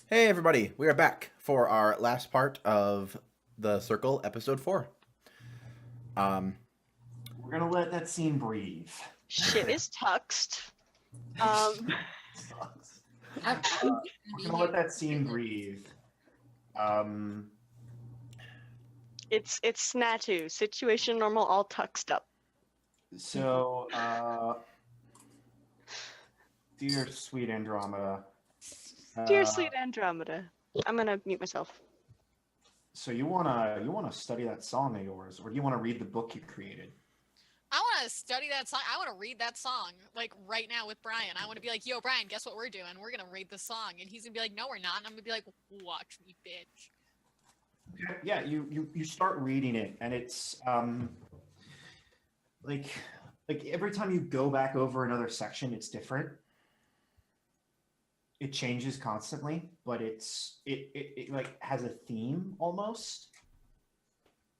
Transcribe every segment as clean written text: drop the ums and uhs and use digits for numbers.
Hey everybody, we are back for our last part of the Circle, episode 4. Um, We're gonna let that scene breathe. Shit is tuxed. Um, Sucks. I'm We're gonna let that scene breathe. Um, it's Snatu. Situation normal, all tuxed up. so, dear sweet Andromeda, Dear uh, sweet Andromeda. I'm gonna mute myself. so you wanna study that song of yours, or do you wanna read the book you created? I want to study that song. I want to read that song like right now with Brian. I want to be like, "Yo, Brian, guess what we're doing? We're gonna read the song," and he's gonna be like, "No, we're not." And I'm gonna be like, "Watch me, bitch." Yeah, you start reading it, and it's like every time you go back over another section, it's different. It changes constantly, but it like has a theme almost.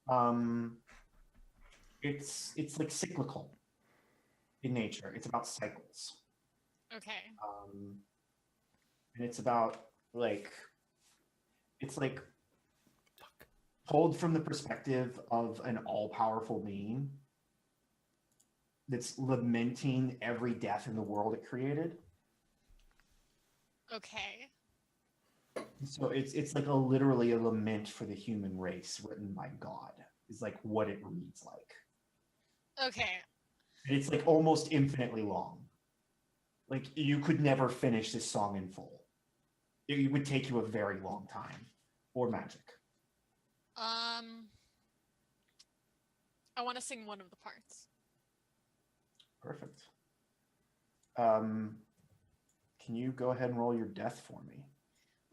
Um, it's like cyclical in nature. It's about cycles, Okay. and it's about like it's like told from the perspective of an all-powerful being that's lamenting every death in the world it created. Okay. So it's like literally a lament for the human race written by God is like what it reads like. Okay. And it's like almost infinitely long. Like you could never finish this song in full. It would take you a very long time or magic. Um, I want to sing one of the parts. Perfect. Can you go ahead and roll your death for me?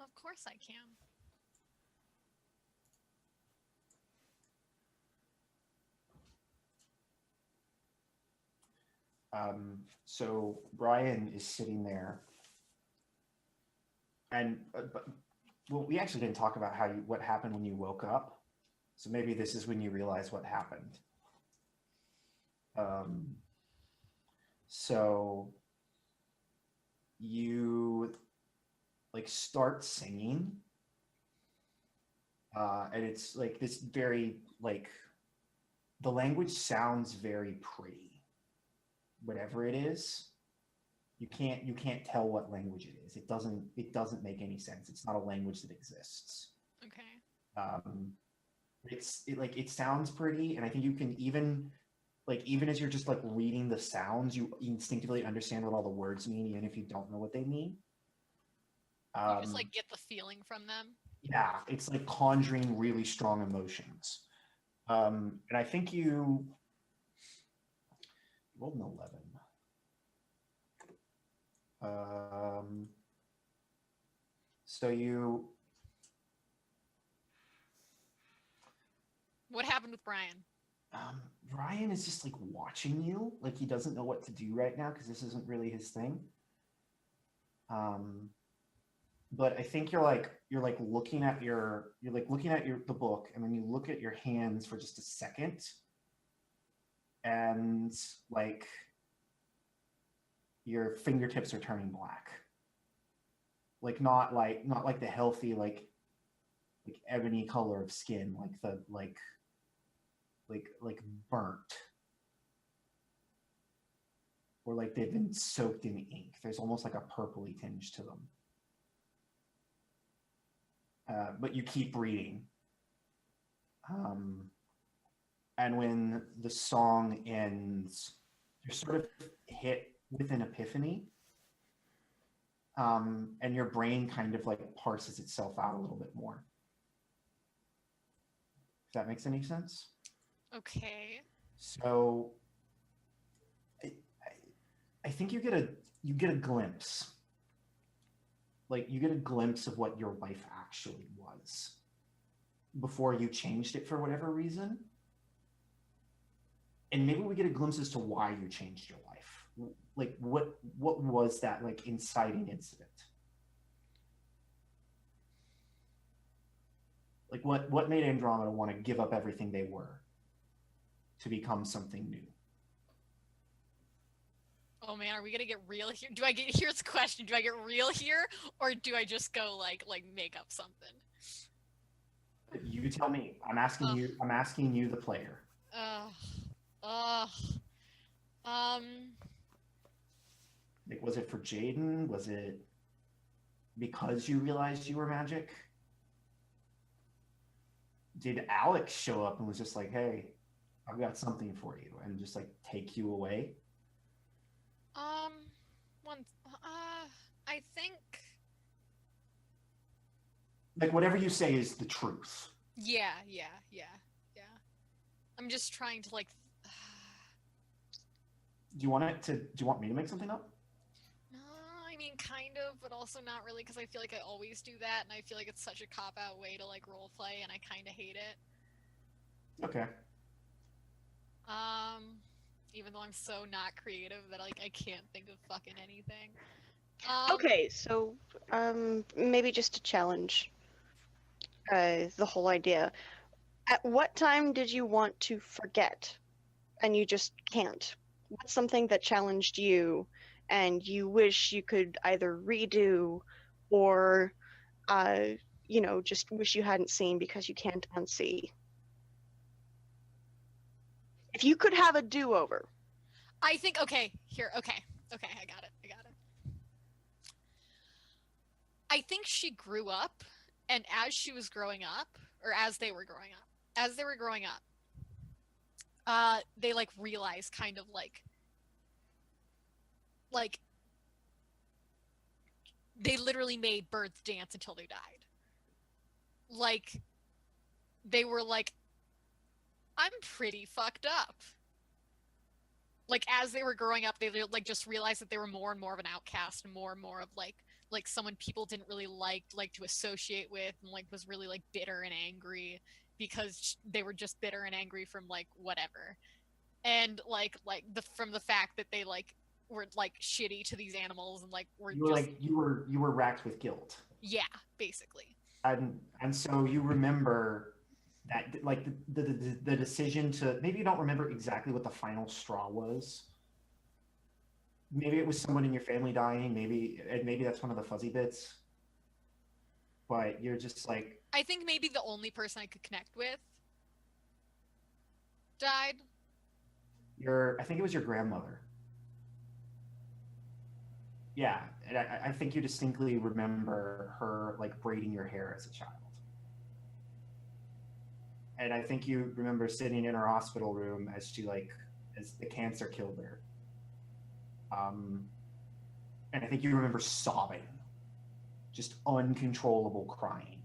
Of course, I can. So Brian is sitting there, and well, we actually didn't talk about what happened when you woke up. So maybe this is when you realize what happened. Um, so you like start singing, and it's like this very like the language sounds very pretty. Whatever it is, you can't tell what language it is. It doesn't make any sense. It's not a language that exists. Okay. Um, like it sounds pretty, and I think you can even as you're just like reading the sounds, you instinctively understand what all the words mean, even if you don't know what they mean. You just Um, like get the feeling from them. yeah, it's like conjuring really strong emotions. And I think you rolled an 11. So What happened with Brian? Ryan is just like watching you, like he doesn't know what to do right now because this isn't really his thing. But I think you're like looking at the book, and then you look at your hands for just a second, and like your fingertips are turning black. Like not like the healthy like ebony color of skin, like the like burnt, or like they've been soaked in ink. There's almost like a purpley tinge to them. But you keep reading. And when the song ends, you're sort of hit with an epiphany. And your brain kind of like parses itself out a little bit more. If that makes any sense. Okay. So I think you get a glimpse. Like you get a glimpse of what your life actually was before you changed it for whatever reason. And maybe we get a glimpse as to why you changed your life. Like what was that like inciting incident? Like what made Andromeda want to give up everything they were to become something new? Oh man, are we gonna get real here? Here's the question: do I get real here, or do I just go like make up something? You tell me. I'm asking Ugh. you. I'm asking you, the player. Uh, um, Like, was it for Jaden? Was it because you realized you were magic? Did Alex show up and was just like, "Hey, I've got something for you," and just like take you away? one, I think, Like, whatever you say is the truth. yeah. I'm just trying to like, Do you want it to? Do you want me to make something up? I mean, kind of, but also not really, because I feel like I always do that, and I feel like it's such a cop-out way to like role play, and I kind of hate it. Okay. Even though I'm so not creative that like I can't think of fucking anything. Okay, so maybe just to challenge the whole idea. At what time did you want to forget and you just can't? What's something that challenged you and you wish you could either redo or just wish you hadn't seen because you can't unsee? If you could have a do-over. I think okay, I got it. I think she grew up, and as she was growing up, or as they were growing up, they like realized kind of like they literally made birds dance until they died. Like they were like, I'm pretty fucked up. Like as they were growing up, they like just realized that they were more and more of an outcast, and more of like someone people didn't really like to associate with, and like was really like bitter and angry because they were just bitter and angry from like whatever, and from the fact that they like were like shitty to these animals, and like were you were racked with guilt. Yeah, basically. And so you remember that, like, the decision to, maybe you don't remember exactly what the final straw was. Maybe it was someone in your family dying. Maybe that's one of the fuzzy bits. But you're just like, I think maybe the only person I could connect with died. I think it was your grandmother. Yeah, and I think you distinctly remember her like braiding your hair as a child. And I think you remember sitting in her hospital room as the cancer killed her. And I think you remember sobbing, just uncontrollable crying.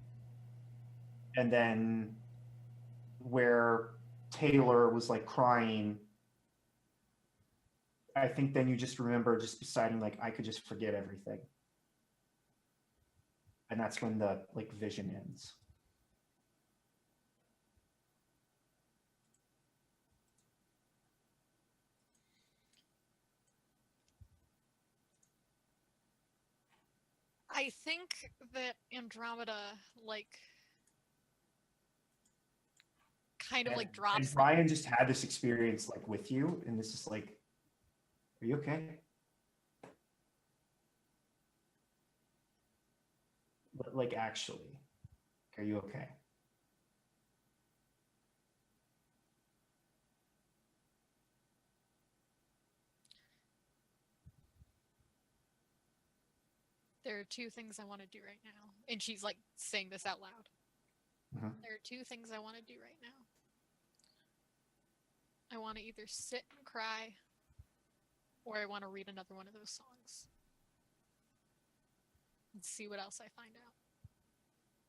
And then where Taylor was like crying, I think then you just remember just deciding like, I could just forget everything. And that's when the like vision ends. I think that Andromeda like kind of like drops. And Brian just had this experience like with you, and this is like, are you okay? But like, actually, are you okay? There are two things I want to do right now. And she's like saying this out loud. Mhm. There are two things I want to do right now. I want to either sit and cry, or I want to read another one of those songs and see what else I find out.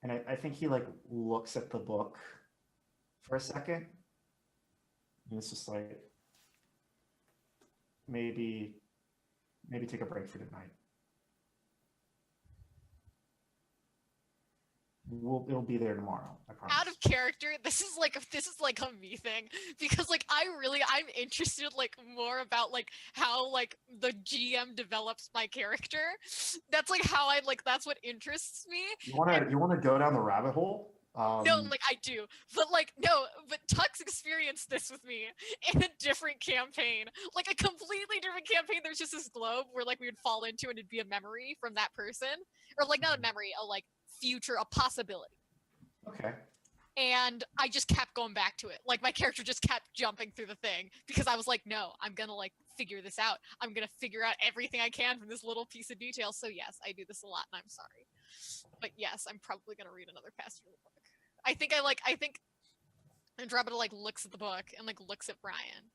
And I think he like looks at the book for a second, and it's just like, maybe take a break for tonight. It'll be there tomorrow, I promise. Out of character, this is like a me thing, because like I'm interested like more about like how like the GM develops my character. That's like how that's what interests me. You wanna go down the rabbit hole? No, like I do, but like no, but Tux experienced this with me in a different campaign, like a completely different campaign. There's just this globe where like we would fall into and it'd be a memory from that person, or like not a memory, a like future, a possibility. Okay. And I just kept going back to it. Like my character just kept jumping through the thing because I was like, no, I'm gonna like figure this out. I'm gonna figure out everything I can from this little piece of detail. So yes, I do this a lot, and I'm sorry, but yes, I'm probably gonna read another passage of the book. I think Andromeda like looks at the book and like looks at Brian,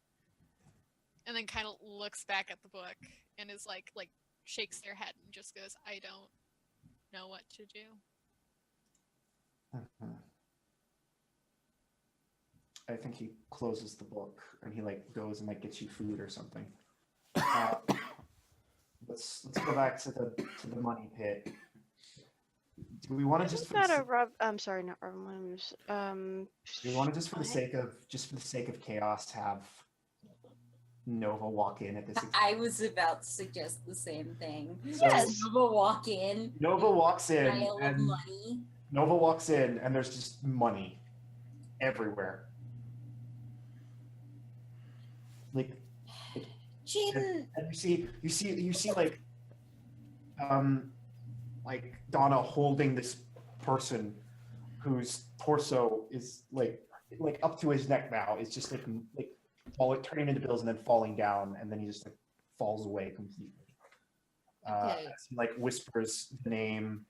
and then kind of looks back at the book and is like shakes their head and just goes, I don't know what to do. Mhm. I think he closes the book and he like goes and like gets you food or something. Let's go back to the money pit. Do we want to just Isn't that a Rob? I'm sorry, not Robin Williams. do we want to just for the sake of chaos have Nova walk in at this? I was about to suggest the same thing. Yes. Nova walk in. Nova walks in Pile of and money. Nova walks in and there's just money everywhere. Like Jaden. and you see like Donna holding this person whose torso is like up to his neck now. It's just like turning into bills and then falling down, and then he just like falls away completely. Okay. As he like whispers the name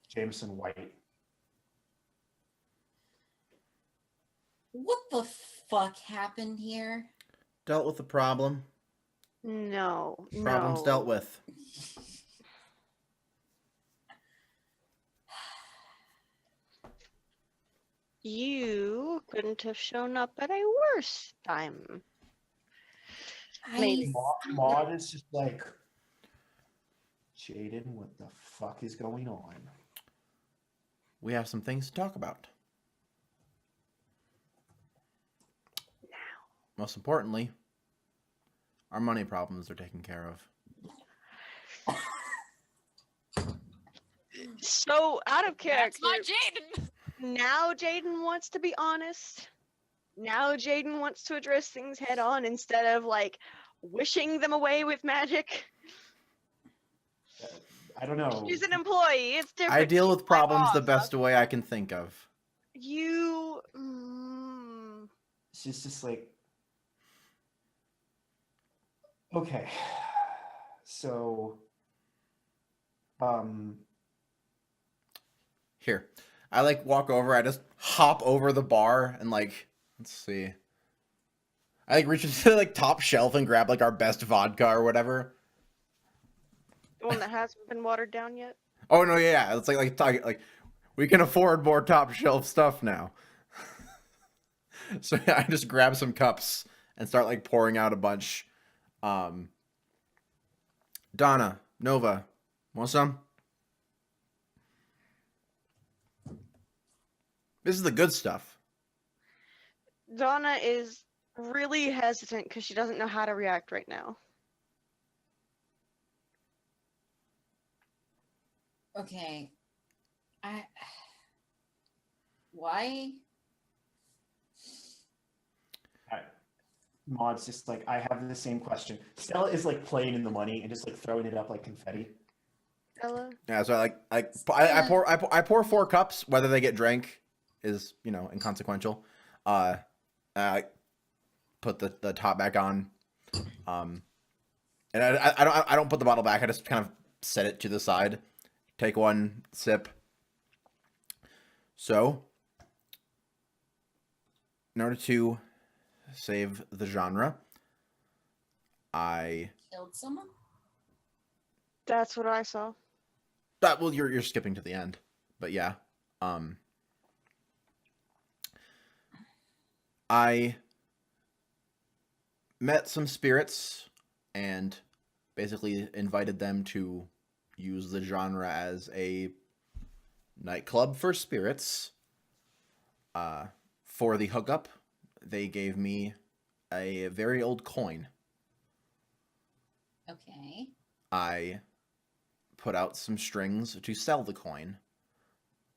Jameson White. What the fuck happened here? Dealt with the problem. No, Problems no. dealt with. You couldn't have shown up at a worse time. I, Maud is just like, Jaden, what the fuck is going on? We have some things to talk about. Most importantly, our money problems are taken care of. So out of That's character. my Jaden. Now Jaden wants to be honest. Now Jaden wants to address things head on instead of like wishing them away with magic. I don't know. She's an employee. It's different. I deal She's with my problems the boss. best way I can think of. You. She's just like, okay, so, Here. I like walk over, I just hop over the bar and like, let's see. I like reach into the like top shelf and grab like our best vodka or whatever. The one that hasn't been watered down yet. Oh no, yeah, it's like we can afford more top shelf stuff now. So yeah, I just grab some cups and start like pouring out a bunch. Donna, Nova, want some? This is the good stuff. Donna is really hesitant because she doesn't know how to react right now. okay. Why? Maud's just like, I have the same question. Stella is like playing in the money and just like throwing it up like confetti. Stella? Yeah, so I pour 4 cups. Whether they get drank is inconsequential. I put the top back on, and I don't put the bottle back. I just kind of set it to the side. Take one sip. So, in order to save the genre, I Killed someone? That's what I saw. well, you're skipping to the end, but yeah, I met some spirits and basically invited them to use the genre as a nightclub for spirits. For the hookup, they gave me a very old coin. Okay. I put out some strings to sell the coin,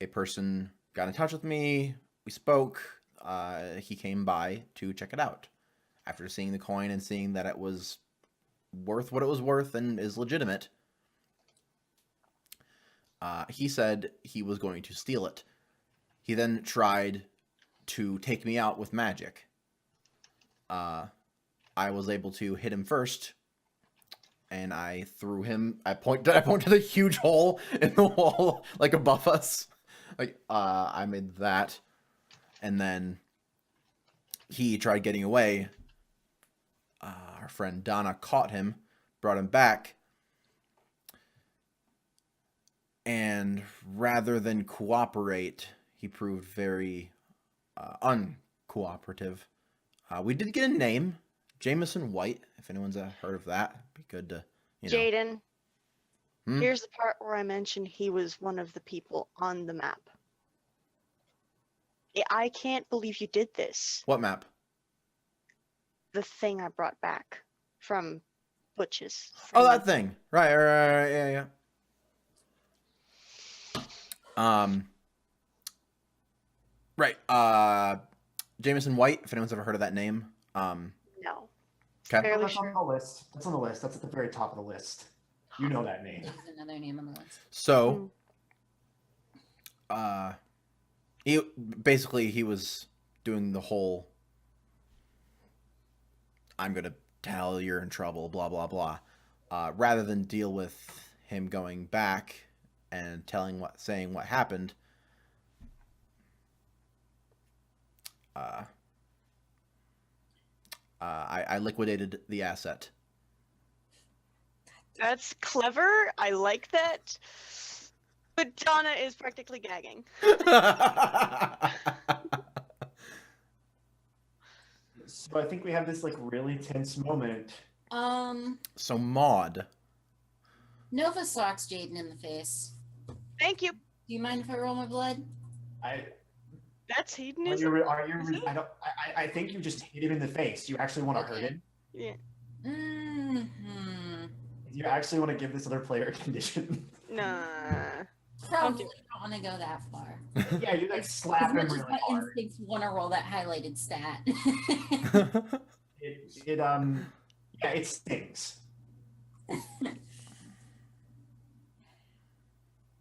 a person got in touch with me. We spoke. He came by to check it out. After seeing the coin and seeing that it was worth what it was worth and is legitimate, he said he was going to steal it. He then tried to take me out with magic. I was able to hit him first, and I threw him. I point to the huge hole in the wall, like above us. Like I made that, and then he tried getting away. Our friend Donna caught him, brought him back, and rather than cooperate, he proved very uncooperative. We did get a name, Jameson White. If anyone's heard of that, be good to, Jaden, Hmm? here's the part where I mentioned he was one of the people on the map. I can't believe you did this. What map? The thing I brought back from Butch's. Oh, that thing. Right, yeah. Right. Jameson White, if anyone's ever heard of that name. No. Okay. Fairly That's on sure. the list. That's on the list. That's at the very top of the list. You know that name. There's another name on the list. So, he was doing the whole, I'm gonna tell you're in trouble, blah blah blah, rather than deal with him going back and saying what happened. I liquidated the asset. That's clever. I like that. But Donna is practically gagging. So I think we have this like really tense moment. So Maud. Nova socks Jaden in the face. Thank you. Do you mind if I roll my blood? That's Are hedonism. you? Is it? I think you just hit him in the face. You actually want to hurt Okay. him? Yeah. Mm-hmm. You actually want to give this other player a condition? Nah. Probably don't want to go that far. Yeah, you like As slap much him as really my hard. instincts want to roll that highlighted stat. It stings.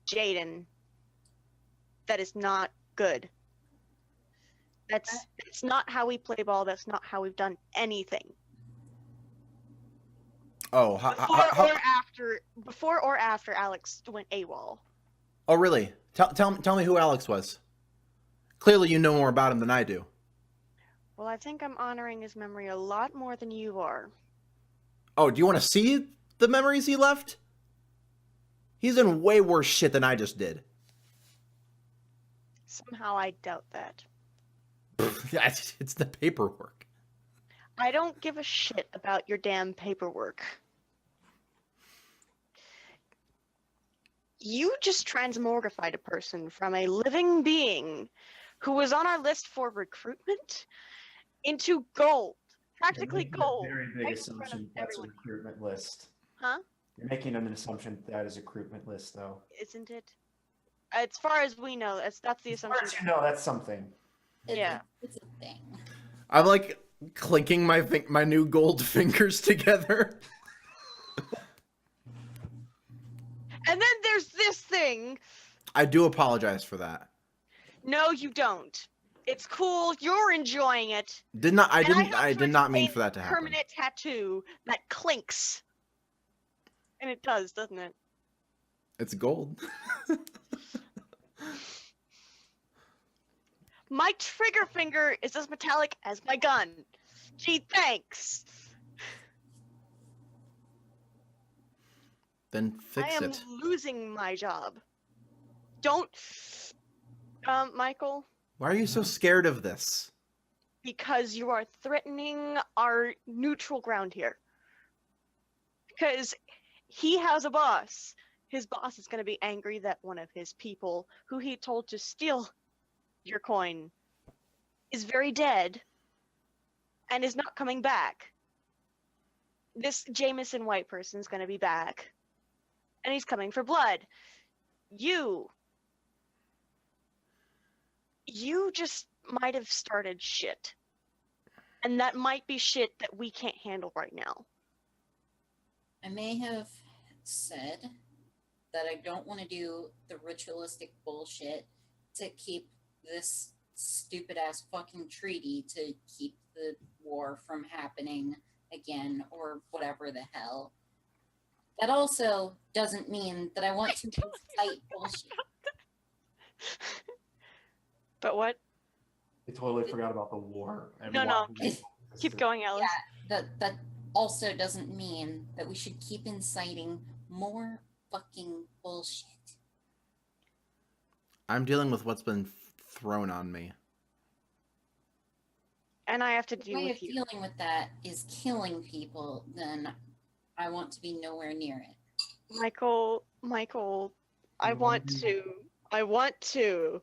Jaden. That is not good. That's not how we play ball. That's not how we've done anything. Oh, Before or after Alex went AWOL. Oh, really? Tell me who Alex was. Clearly, you know more about him than I do. Well, I think I'm honoring his memory a lot more than you are. Oh, do you want to see the memories he left? He's done way worse shit than I just did. Somehow I doubt that. It's the paperwork. I don't give a shit about your damn paperwork. You just transmogrified a person from a living being who was on our list for recruitment into gold. Practically You're making gold. A very big right in front of assumption that's a everyone. recruitment list. Huh? You're making an assumption that is a recruitment list, though. Isn't it? As far as we know, that's the As far assumption. as you know, that's something. Yeah. It's a thing. I'm like clinking my new gold fingers together. And then there's this thing. I do apologize for that. No, you don't. It's cool. You're enjoying it. I And I hope did to not mean explain for that to happen. Permanent tattoo that clinks. And it does, doesn't it? It's gold. My trigger finger is as metallic as my gun. Gee, thanks. Then I fix am it. losing my job. Don't, Michael, Why are you so scared of this? because you are threatening our neutral ground here. Because he has a boss. His boss is going to be angry that one of his people, who he told to steal your coin, is very dead and is not coming back. This Jameson White person is going to be back, and he's coming for blood. You you just might have started shit. And that might be shit that we can't handle right now. I may have said that I don't want to do the ritualistic bullshit to keep this stupid ass fucking treaty to keep the war from happening again or whatever the hell. That also doesn't mean that I want to incite bullshit. But what? I totally forgot about the war. And No, why no. this Keep is- going, Alice. That also doesn't mean that we should keep inciting more fucking bullshit. I'm dealing with what's been thrown on me. And I have to The deal way of with you. dealing with that is killing people, then I want to be nowhere near it. Michael, I You want wanna to.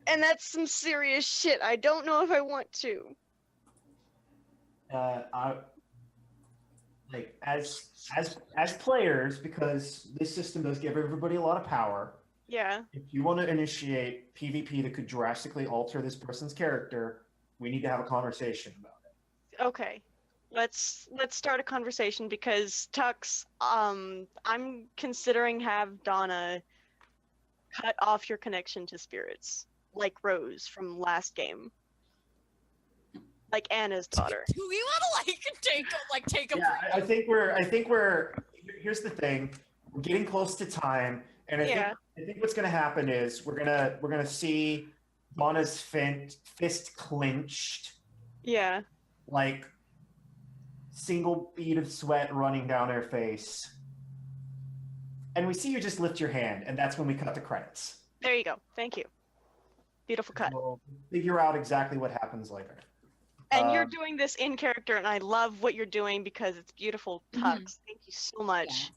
And that's some serious shit. I don't know if I want to. I like as players, because this system does give everybody a lot of power. Yeah. If you want to initiate PvP that could drastically alter this person's character, we need to have a conversation about it. Okay. Let's start a conversation because Tux, I'm considering have Donna cut off your connection to spirits, like Rose from last game. Like Anna's daughter. Do we want to take a Yeah, I think we're. Here's the thing: we're getting close to time, and I think what's going to happen is we're gonna see Donna's fist clenched, Yeah. like single bead of sweat running down her face, and we see you just lift your hand, and that's when we cut the credits. There you go. Thank you. Beautiful cut. We'll figure out exactly what happens later. And you're doing this in character, and I love what you're doing because it's beautiful, Tux. Thank you so much. Yeah.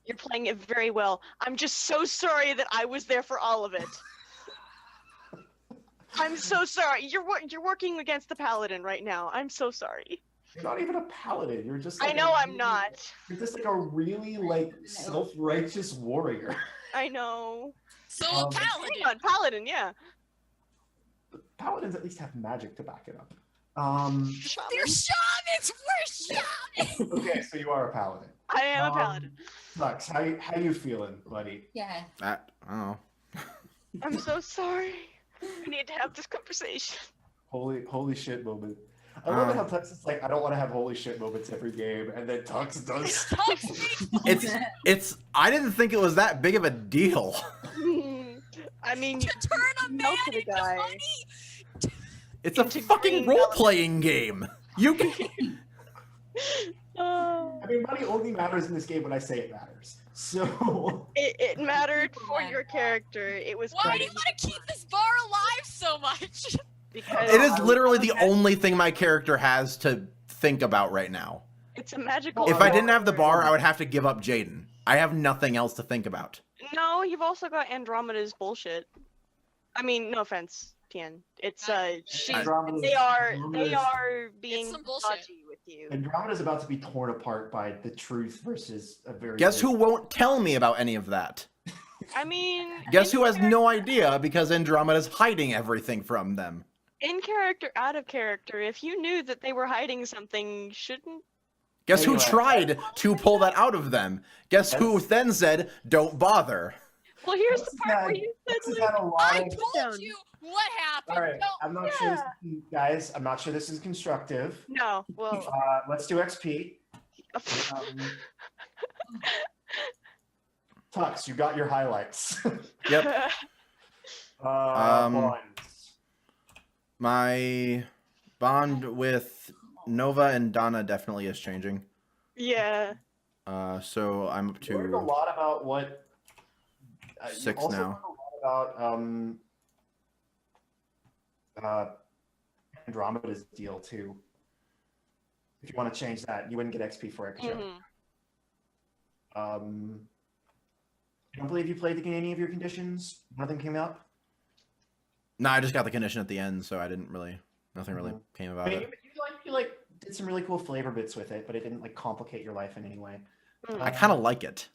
You're playing it very well. I'm just so sorry that I was there for all of it. I'm so sorry. You're working against the paladin right now. I'm so sorry. You're not even a paladin. You're just. I Like know a I'm really- not. You're just like a really like self-righteous warrior. I know. So Um, paladin. Hang on, paladin, yeah. Paladins at least have magic to back it up. They're shamans. We're shamans. Okay, so you are a paladin. I am a paladin. Lux, how you feeling, buddy? Yeah. I don't know. I'm so sorry. We need to have this conversation. Holy shit moment. I love it how Tux is like, I don't want to have holy shit moments every game, and then Tux does. I didn't think it was that big of a deal. I mean, To you turn a man melted a into guy. honey. It's a Into fucking green role-playing game. You can. I mean, money only matters in this game when I say it matters. So. It mattered for your character. It was Why do you great want to keep this bar alive so much? because It is literally the only thing my character has to think about right now. it's a magical. If I didn't have the bar, I would have to give up Jaden. I have nothing else to think about. No, you've also got Andromeda's bullshit. I mean, no offense, Tien. It's she's Andromeda's- they are Andromeda's- being some bullshit. dodgy with you. Andromeda's about to be torn apart by the truth versus a very. Guess who won't tell me about any of that? I mean, Guess who has no idea because Andromeda's hiding everything from them. in character, out of character. If you knew that they were hiding something, shouldn't Guess who Anyway. tried to pull that out of them? Guess who That's- then said, "Don't bother." Well, here's Tux the has part where had- you Tux said has like, had a lot I of. told down. you what happened. All right, No, I'm not sure, guys. I'm not sure this is constructive. no. Well, Let's do XP. Tux, you got your highlights. Yep. Bonds. My bond with Nova and Donna definitely is changing. yeah. So I'm up You learned a to lot about what. You 6 also now. learned a lot about Andromeda's deal too. If you want to change that, you wouldn't get XP for it. 'Cause you're- Mhm. I don't believe you played any of your conditions. One of them came up. No, I just got the condition at the end, so I didn't really. Nothing really came I about mean, it. you did some really cool flavor bits with it, but it didn't like complicate your life in any way. Mm. I kind of like it.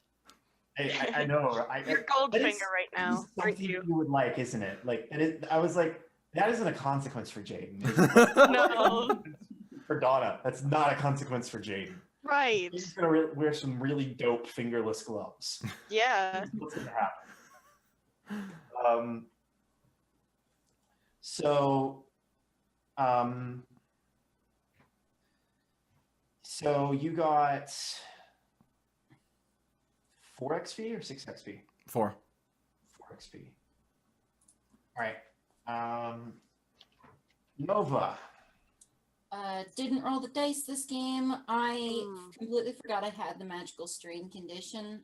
I know. You're that Goldfinger is- right that now, is aren't something you? you would like, isn't it? Like, I was like, that isn't a consequence for Jaden. No. For Donna, that's not a consequence for Jaden. Right. He's gonna wear some really dope fingerless gloves. Yeah. That's what's gonna happen. So, so you got 4 XP or 6 XP? 4. 4 XP. All right. Nova. Didn't roll the dice this game. I Hmm. completely forgot I had the magical strain condition.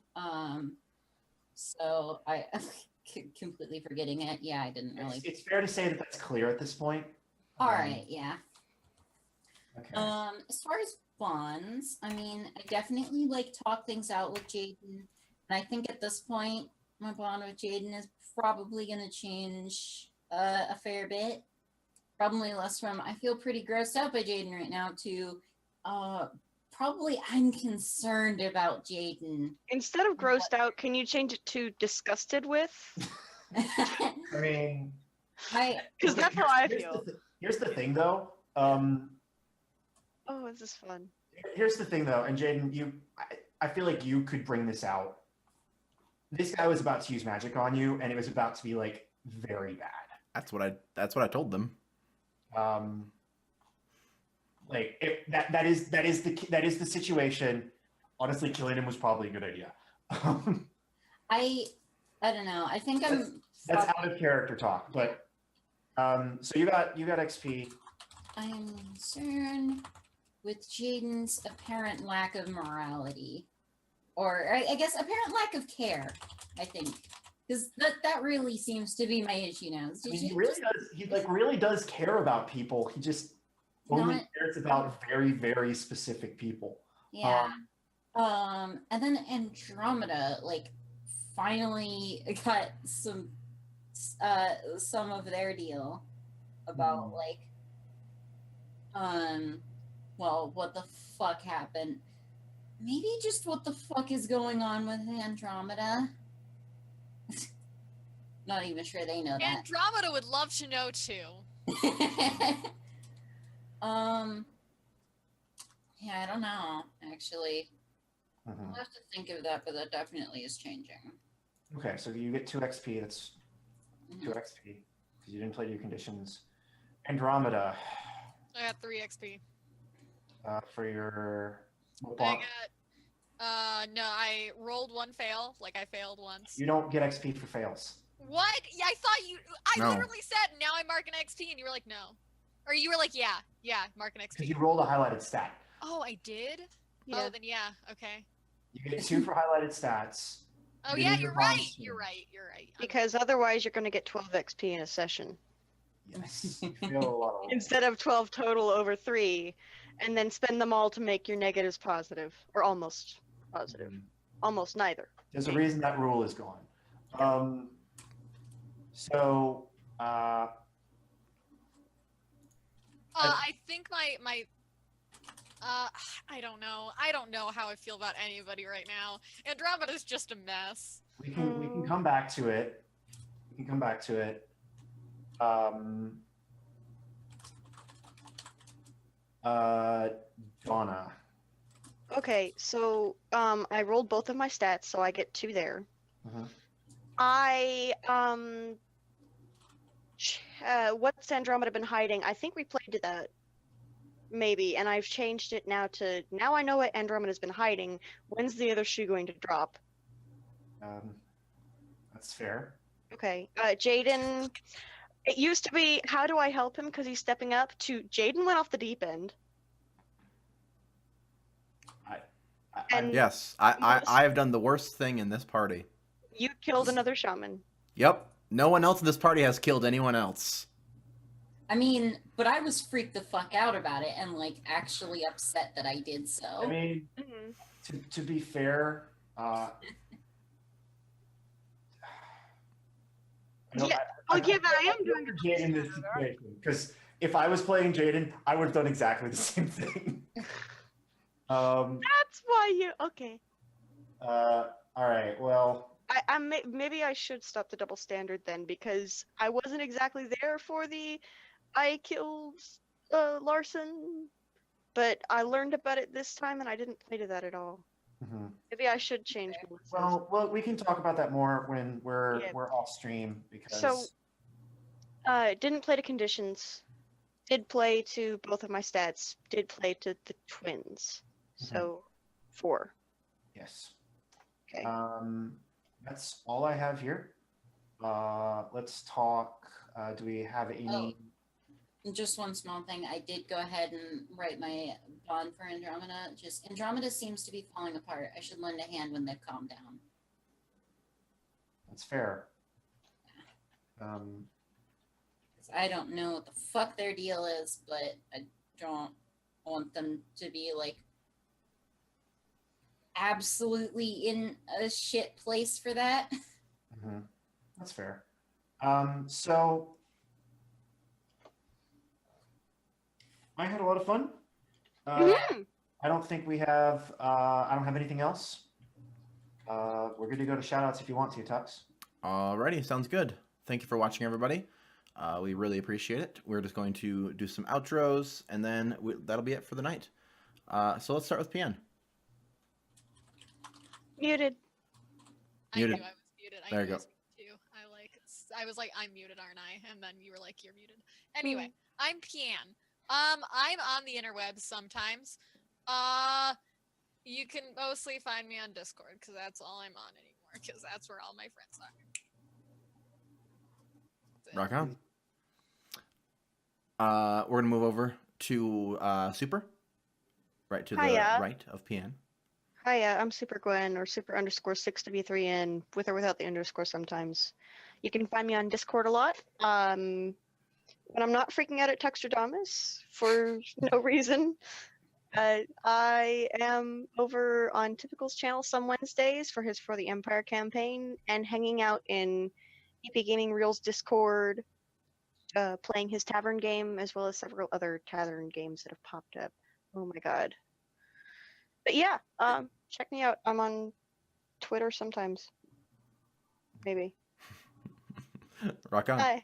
So I completely forgetting it. Yeah, I didn't really. It's fair to say that that's clear at this point. All right, yeah. Okay. As far as bonds, I mean, I definitely like talk things out with Jaden, and I think at this point, my bond with Jaden is probably going to change a fair bit. Probably less from I feel pretty grossed out by Jaden right now to probably I'm concerned about Jaden. Instead of grossed out, can you change it to disgusted with? I mean, Because that's how I here's feel. Here's the thing, though. Oh, this is fun. Here's the thing, though, and Jaden, I feel like you could bring this out. This guy was about to use magic on you, and it was about to be like very bad. That's what I told them. Like that is the situation. Honestly, killing him was probably a good idea. I don't know. I think That's out of character talk, but so you got XP. I am concerned with Jaden's apparent lack of morality, or I guess apparent lack of care. I think because that really seems to be my issue now. I mean, he really does. He like really does care about people. He just only cares about very, very specific people. Yeah. And then Andromeda like finally got some of their deal about like well, what the fuck happened? Maybe just what the fuck is going on with Andromeda? Not even sure they know that. Andromeda would love to know too. Yeah, I don't know, actually. Mhm. I'll have to think of that, but that definitely is changing. Okay, so you get 2 XP. That's Mhm. 2 XP because you didn't play your conditions. Andromeda I got 3 XP. for your. What I block? got no, I rolled 1 fail, like I failed once. You don't get XP for fails. What? Yeah, I thought I No. literally said now I mark an XP and you were like no. Or you were like, yeah, mark an Because XP. you rolled a highlighted stat. Oh, I did? Yeah. Oh, then yeah, okay. You get 2 for highlighted stats. Oh You yeah, do your you're right. bonds You're soon. right. You're right. Because otherwise, you're going to get 12 XP in a session Yes. You fail a lot of rolls. instead of 12 total over 3, and then spend them all to make your negatives positive or almost positive. Almost neither. There's a reason that rule is gone. So, I think my I don't know. I don't know how I feel about anybody right now. Andromeda's just a mess. we can come back to it. We can come back to it. Donna. Okay, so I rolled both of my stats, so I get 2 there. Mhm. I what's Andromeda been hiding? I think we played to that, maybe, and I've changed it now to now I know what Andromeda's been hiding. When's the other shoe going to drop? That's fair. Okay, Jaden. It used to be how do I help him because he's stepping up. To Jaden went off the deep end. And- Yes, I have done the worst thing in this party. You killed another shaman. Yep. No one else in this party has killed anyone else. I mean, but I was freaked the fuck out about it and like actually upset that I did so. I mean, Mhm. to be fair, Yeah, but I am doing Jaden in this situation because if I was playing Jaden, I would have done exactly the same thing. That's why you okay. All right. Well, Maybe I should stop the double standard then, because I wasn't exactly there for the I killed Larson, but I learned about it this time and I didn't play to that at all. mhm. Maybe I should change Melissa's. well, we can talk about that more when we're Yeah. we're off stream because So, didn't play to conditions. Did play to both of my stats. Did play to the twins. So, 4. yes. Okay. That's all I have here. Let's talk. Do we have any? Just one small thing. I did go ahead and write my bond for Andromeda. Just Andromeda seems to be falling apart. I should lend a hand when they've calmed down. That's fair. 'Cause I don't know what the fuck their deal is, but I don't want them to be like absolutely in a shit place for that. mhm. That's fair. So I had a lot of fun. Mhm. I don't think we have. I don't have anything else. We're good to go to shoutouts if you want to, Tux. Alrighty, sounds good. Thank you for watching, everybody. We really appreciate it. We're just going to do some outros, and then that'll be it for the night. So let's start with PN. Muted. Muted. I knew I was muted. There you knew I go. was muted too. I was like, I'm muted, aren't I? And then you were like, you're muted. Anyway, I'm Pian. I'm on the interwebs sometimes. You can mostly find me on Discord because that's all I'm on anymore because that's where all my friends are. That's it. Rock on. We're gonna move over to Super. Right to the Hiya. right of PN. Hi, I'm Super Gwen, or Super_6W3N, with or without the underscore sometimes. You can find me on Discord a lot. When I'm not freaking out at Textradamus for no reason. I am over on Typical's channel some Wednesdays for the Empire campaign, and hanging out in EP Gaming Reels Discord, playing his tavern game, as well as several other tavern games that have popped up. Oh my god. But yeah, check me out. I'm on Twitter sometimes. Maybe. Rock on. Hi.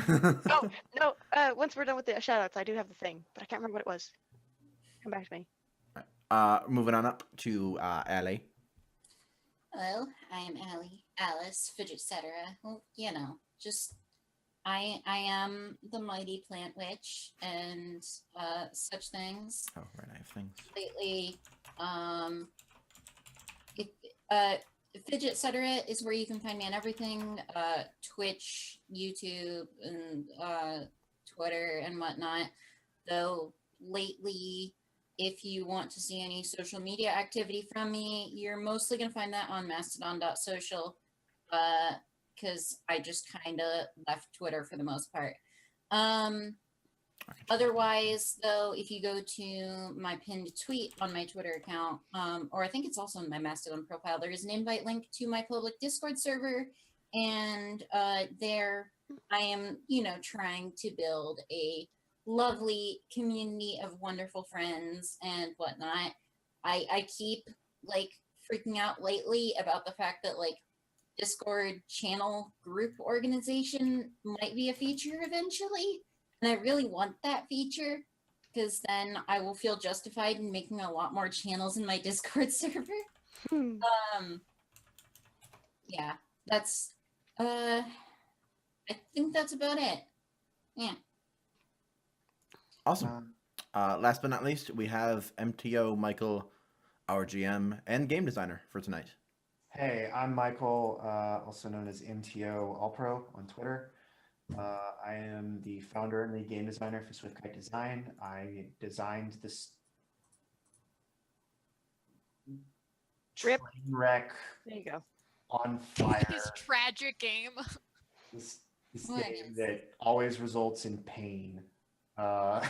Oh, no, once we're done with the shoutouts, I do have the thing, but I can't remember what it was. Come back to me. Moving on up to Allie. Hello, I am Allie, Alice, Fidget Cetera. Well, you know, just I am the mighty plant witch and such things. Oh, right, I have things. Lately, Fidget Cetera is where you can find me on everything, Twitch, YouTube, and Twitter and whatnot. Though lately, if you want to see any social media activity from me, you're mostly going to find that on mastodon.social, because I just kind of left Twitter for the most part. Otherwise, though, if you go to my pinned tweet on my Twitter account, or I think it's also in my Mastodon profile, there is an invite link to my public Discord server, and there I am, trying to build a lovely community of wonderful friends and whatnot. I keep freaking out lately about the fact that Discord channel group organization might be a feature eventually, and I really want that feature because then I will feel justified in making a lot more channels in my Discord server. Yeah, that's I think that's about it. Yeah. Awesome. Last but not least, we have MTO Michael, our GM and game designer for tonight. Hey, I'm Michael, also known as MTO All Pro on Twitter. I am the founder and lead game designer for SwiftKite Design. I designed this Rip. train wreck There you go. on fire. His tragic game. This What? game that always results in pain. The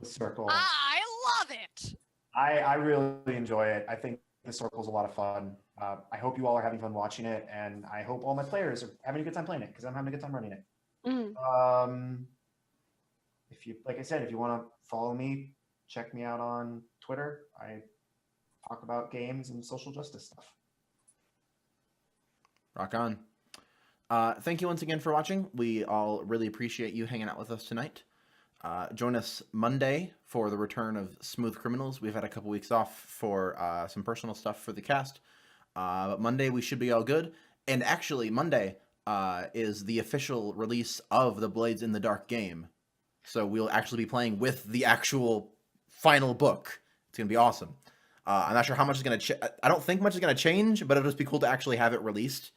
circle. I love it. I really enjoy it. I think the circle's a lot of fun. I hope you all are having fun watching it, and I hope all my players are having a good time playing it because I'm having a good time running it. If you, like I said, if you want to follow me, check me out on Twitter. I talk about games and social justice stuff. Rock on. Thank you once again for watching. We all really appreciate you hanging out with us tonight. Join us Monday for the return of Smooth Criminals. We've had a couple weeks off for some personal stuff for the cast. But Monday we should be all good. And actually, Monday is the official release of the Blades in the Dark game. So we'll actually be playing with the actual final book. It's going to be awesome. I'm not sure how much is going to I don't think much is going to change, but it'll just be cool to actually have it released.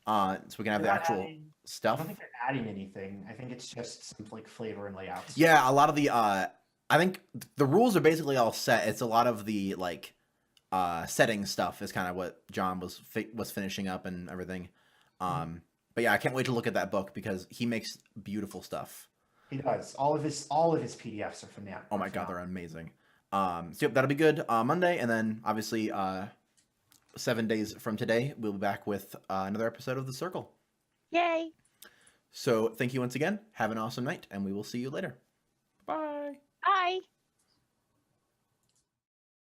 So we can have the actual I stuff. don't think they're adding anything. I think it's just some like flavor and layouts. Yeah, a lot of the I think the rules are basically all set. It's a lot of the like setting stuff is kind of what John was finishing up and everything. But yeah, I can't wait to look at that book because he makes beautiful stuff. He does. All of his PDFs are phenomenal. Oh my god, they're amazing. So yep, that'll be good Monday, and then obviously 7 days from today we'll be back with another episode of The Circle. Yay! So thank you once again. Have an awesome night, and we will see you later. Bye. Bye.